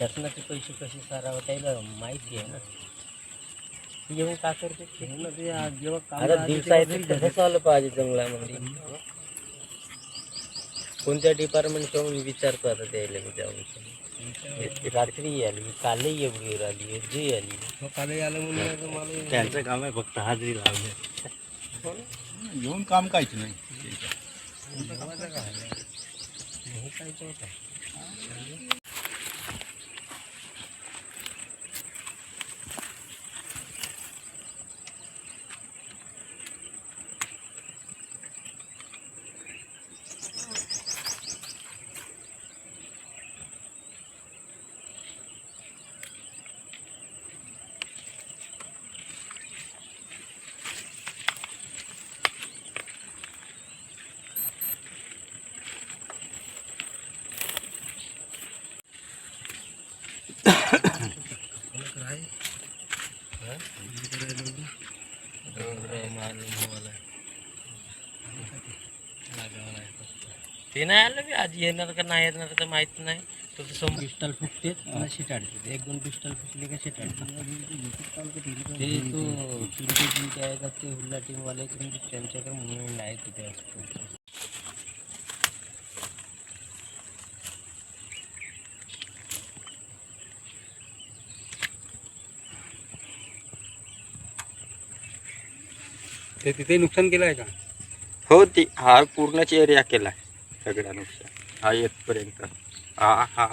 शासनाचे पैसे कसे सारावं त्याला माहिती आहे ना. येऊन का करते आता दिवसा येते तसं आलं पाहिजे जंगलामध्ये. कोणत्या डिपार्टमेंटकडून विचारतो आता त्याला मी जाऊन. रात्री आली, कालही एवढी आली, जी आली कालही आलं म्हणून मला त्यांचं काम आहे फक्त हाजरी लावणे. येऊन काम काहीच नाही. ते नाही आलं बी आज येणार का नाही येणार तर माहित नाही. तर तसं पिस्टल फुटते शिटाडते, एक दोन पिस्टल फुटले का शिटाडते. ते तो चिंते आहे का ते हुल्ला टीमवाले त्यांच्याकडे म्हणून आहे तिथे असतो. ते तिथे नुकसान केलं आहे का? हो, ती हा पूर्णच एरिया केला सगळ्या नुकसान हा येतपर्यंत. हा हा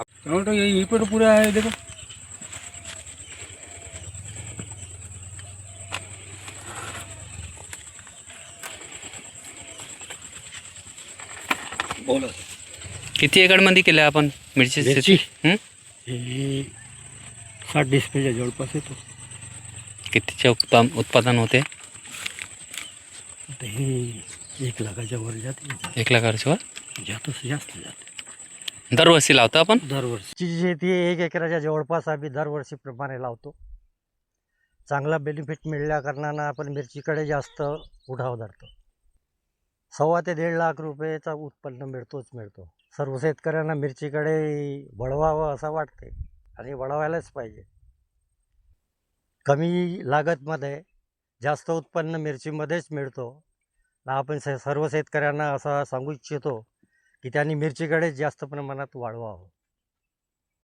यही पर पूरा है देखो. बोला किती एकरमध्ये केलं आपण मिरची? मिरची? 60 पेच्या जवळपास येतो. कितीचे उत्पादन होते? हे 1 लाखाच्या वर जाते. 1 लाखाच्या वर जास्त जाते. दरवर्षी लावतो आपण. दरवर्षी शेती 1 एकराच्या जवळपास आम्ही दरवर्षीप्रमाणे लावतो. चांगला बेनिफिट मिळल्या कारणानं आपण मिरचीकडे जास्त उठाव धरतो. 1.25 ते 1.5 लाख रुपयेचा उत्पन्न मिळतो. सर्व शेतकऱ्यांना मिरचीकडे वळवावं असं वाटते आणि वळवायलाच पाहिजे. कमी लागतमध्ये जास्त उत्पन्न मिरचीमध्येच मिळतो. आपण सर्व शेतकऱ्यांना असं सांगू इच्छितो की त्यांनी मिरचीकडे जास्त प्रमाणात वाढवावं.